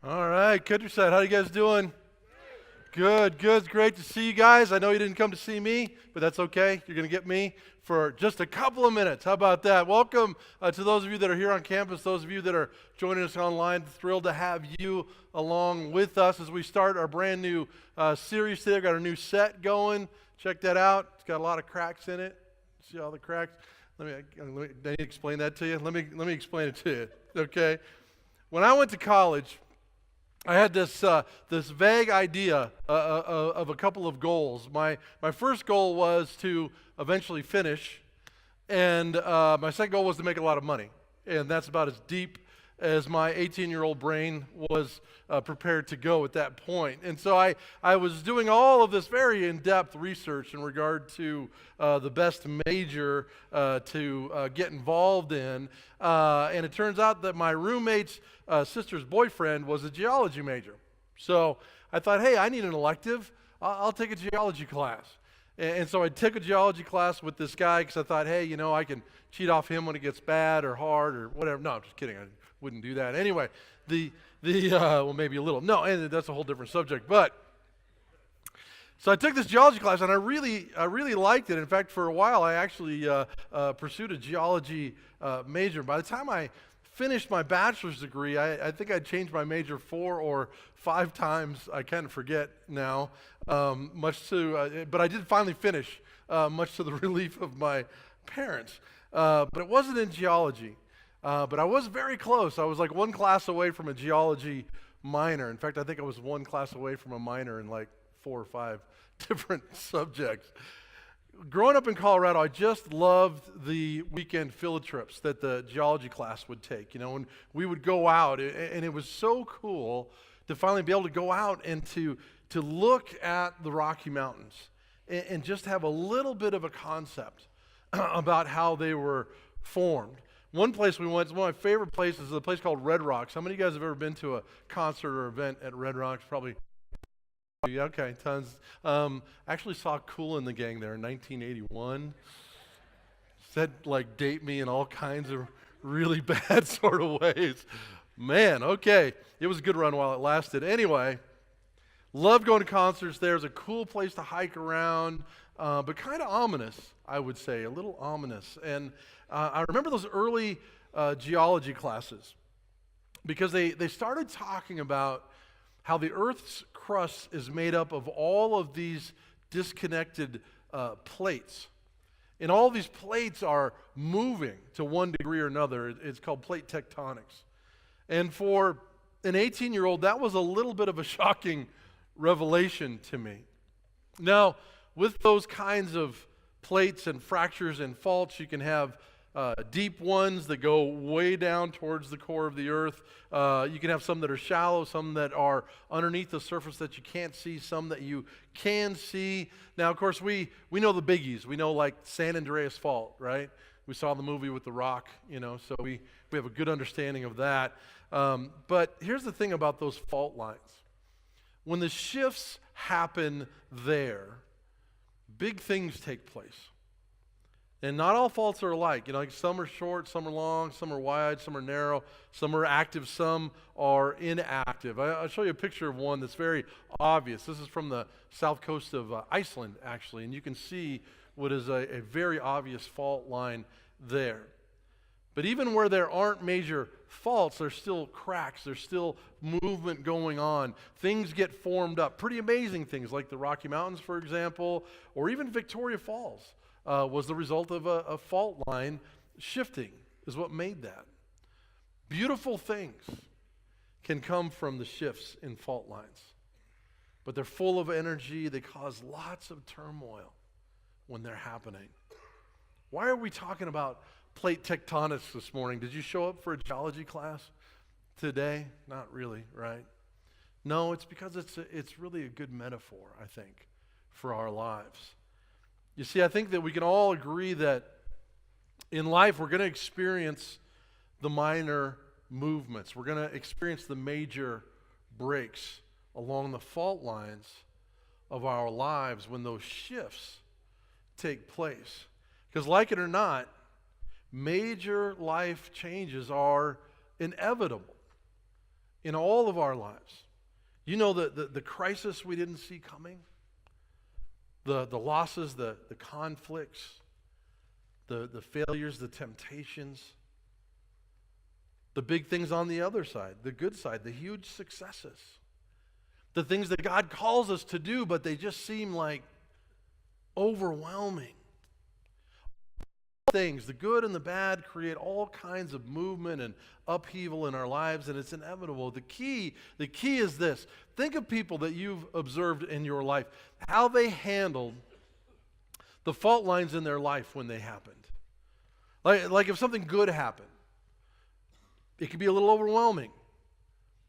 All right, Countryside, how you guys doing? Good, good. It's great to see you guys. I know you didn't come to see me, but that's okay. You're going to get me for just a couple of minutes. How about that? Welcome to those of you that are here on campus, those of you that are joining us online. Thrilled to have you along with us as we start our brand new series today. We've got a new set going. Check that out. It's got a lot of cracks in it. See all the cracks? I need to explain that to you. Let me explain it to you. Okay. When I went to college, I had this vague idea of a couple of goals. My first goal was to eventually finish, and my second goal was to make a lot of money. And that's about as deep as my 18-year-old brain was prepared to go at that point. And so I was doing all of this very in-depth research in regard to the best major to get involved in. And it turns out that my roommate's sister's boyfriend was a geology major. So I thought, hey, I need an elective. I'll take a geology class. And so I took a geology class with this guy because I thought, hey, I can cheat off him when it gets bad or hard or whatever. No, I'm just kidding. I wouldn't do that. Anyway, well, maybe a little. No, and that's a whole different subject. But so I took this geology class, and I really liked it. In fact, for a while, I actually pursued a geology major. By the time I finished my bachelor's degree, I think I changed my major 4 or 5 times. I kind of forget now, but I did finally finish, much to the relief of my parents. But it wasn't in geology. But I was very close. I was like one class away from a geology minor. In fact, I think I was one class away from a minor in like 4 or 5 different subjects. Growing up in Colorado, I just loved the weekend field trips that the geology class would take. When we would go out, and it was so cool to finally be able to go out and to look at the Rocky Mountains and just have a little bit of a concept about how they were formed. One place we went, one of my favorite places, is a place called Red Rocks. How many of you guys have ever been to a concert or event at Red Rocks? Probably. Okay, tons. Actually saw Kool and the Gang there in 1981. Said date me in all kinds of really bad sort of ways. Man, okay. It was a good run while it lasted. Anyway, loved going to concerts there. It's a cool place to hike around, but kind of ominous, I would say, a little ominous. And I remember those early geology classes because they started talking about how the Earth's crust is made up of all of these disconnected plates. And all these plates are moving to one degree or another. It's called plate tectonics. And for an 18-year-old, that was a little bit of a shocking revelation to me. Now, with those kinds of plates and fractures and faults, you can have deep ones that go way down towards the core of the earth. You can have some that are shallow, some that are underneath the surface that you can't see, some that you can see. Now, of course, we know the biggies. We know like San Andreas Fault, right? We saw the movie with The Rock, so we have a good understanding of that. But here's the thing about those fault lines. When the shifts happen there, big things take place. And not all faults are alike. Some are short, some are long, some are wide, some are narrow, some are active, some are inactive. I'll show you a picture of one that's very obvious. This is from the south coast of Iceland, actually, and you can see what is a very obvious fault line there. But even where there aren't major faults, there's still cracks, there's still movement going on. Things get formed up. Pretty amazing things like the Rocky Mountains, for example, or even Victoria Falls. Was the result of a fault line shifting, is what made that. Beautiful things can come from the shifts in fault lines, but they're full of energy. They cause lots of turmoil when they're happening. Why are we talking about plate tectonics this morning? Did you show up for a geology class today? Not really, right? No, it's because it's really a good metaphor, I think, for our lives. You see, I think that we can all agree that in life we're going to experience the minor movements. We're going to experience the major breaks along the fault lines of our lives when those shifts take place. Because like it or not, major life changes are inevitable in all of our lives. You know the crisis we didn't see coming, the losses, the conflicts, the failures, the temptations, the big things on the other side, the good side, the huge successes, the things that God calls us to do, but they just seem like overwhelming. Things, the good and the bad, create all kinds of movement and upheaval in our lives, and it's inevitable. The key is this. Think of people that you've observed in your life, how they handled the fault lines in their life when they happened. Like if something good happened, it could be a little overwhelming.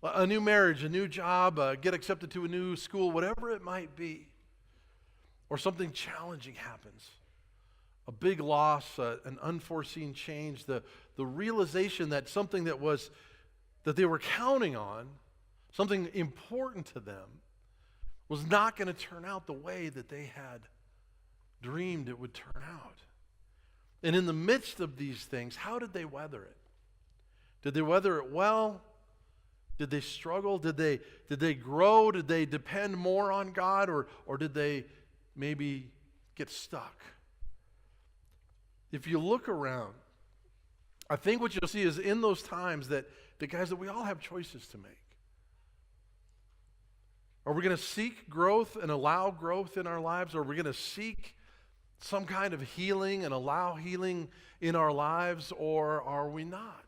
A new marriage, a new job, get accepted to a new school, whatever it might be. Or something challenging happens. A big loss, an unforeseen change, the realization that something that they were counting on, something important to them, was not going to turn out the way that they had dreamed it would turn out. And in the midst of these things, how did they weather it? Did they weather it well? Did they struggle? Did they grow? Did they depend more on God? Or did they maybe get stuck? If you look around, I think what you'll see is in those times that guys, that we all have choices to make. Are we going to seek growth and allow growth in our lives? Or are we going to seek some kind of healing and allow healing in our lives? Or are we not?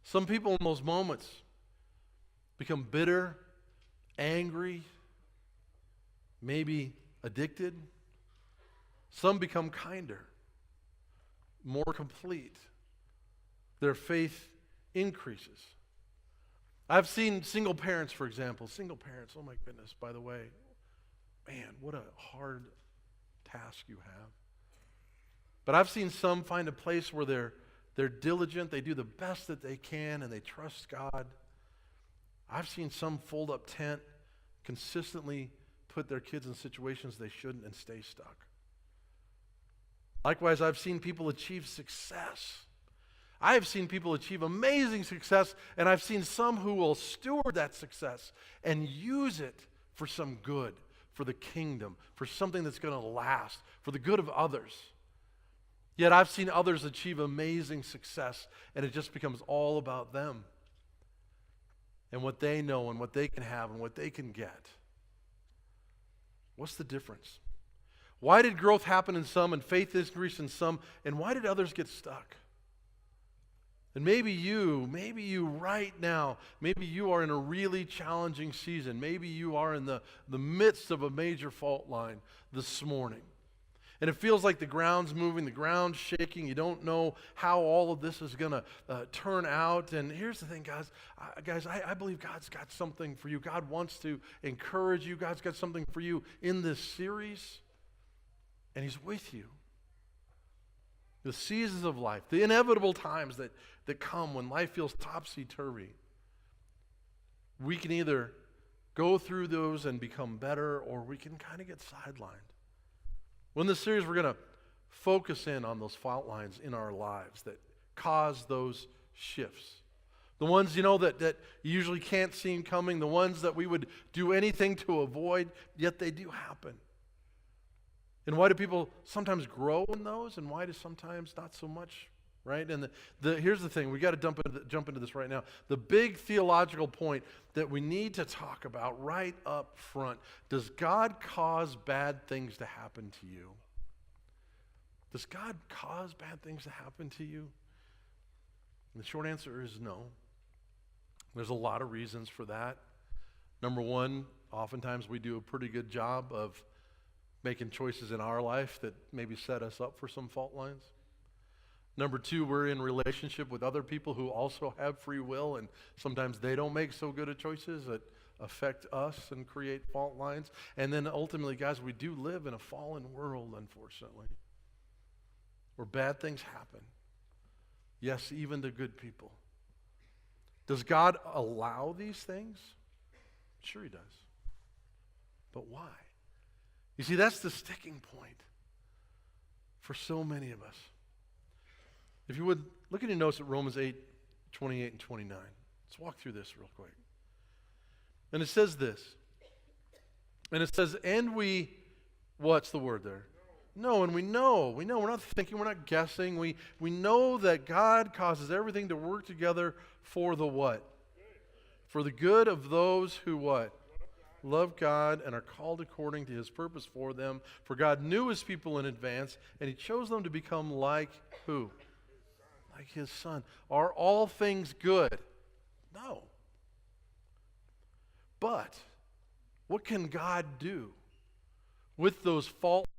Some people in those moments become bitter, angry, maybe addicted. Some become kinder, more complete. Their faith increases. I've seen single parents, for example. Single parents, oh my goodness, by the way, man, what a hard task you have. But I've seen some find a place where they're diligent, they do the best that they can, and they trust God. I've seen some fold up tent, consistently put their kids in situations they shouldn't and stay stuck. Likewise, I've seen people achieve success. I have seen people achieve amazing success, and I've seen some who will steward that success and use it for some good, for the kingdom, for something that's going to last, for the good of others. Yet I've seen others achieve amazing success, and it just becomes all about them and what they know and what they can have and what they can get. What's the difference? Why did growth happen in some and faith increase in some, and why did others get stuck? And maybe you right now, maybe you are in a really challenging season. Maybe you are in the midst of a major fault line this morning. And it feels like the ground's moving, the ground's shaking. You don't know how all of this is going to turn out. And here's the thing, guys. I believe God's got something for you. God wants to encourage you. God's got something for you in this series. And He's with you. The seasons of life, the inevitable times that come when life feels topsy-turvy, we can either go through those and become better, or we can kind of get sidelined. Well, in this series, we're going to focus in on those fault lines in our lives that cause those shifts. The ones, that you usually can't see coming, the ones that we would do anything to avoid, yet they do happen. And why do people sometimes grow in those, and why do sometimes not so much, right? And here's the thing, we got to jump into this right now. The big theological point that we need to talk about right up front: does God cause bad things to happen to you? Does God cause bad things to happen to you? And the short answer is no. There's a lot of reasons for that. Number one, oftentimes we do a pretty good job of making choices in our life that maybe set us up for some fault lines. Number two, we're in relationship with other people who also have free will, and sometimes they don't make so good of choices that affect us and create fault lines. And then ultimately, guys, we do live in a fallen world, unfortunately, where bad things happen. Yes, even to good people. Does God allow these things? Sure He does. But why? You see, that's the sticking point for so many of us. If you would, look at your notes at Romans 8, 28 and 29. Let's walk through this real quick. And it says this. And it says, and we, what's the word there? No, and we know. We're not thinking, we're not guessing. We know that God causes everything to work together for the what? For the good of those who what? Love God and are called according to his purpose for them. For God knew his people in advance, and he chose them to become like who? Like his son. Are all things good? No. But what can God do with those faultless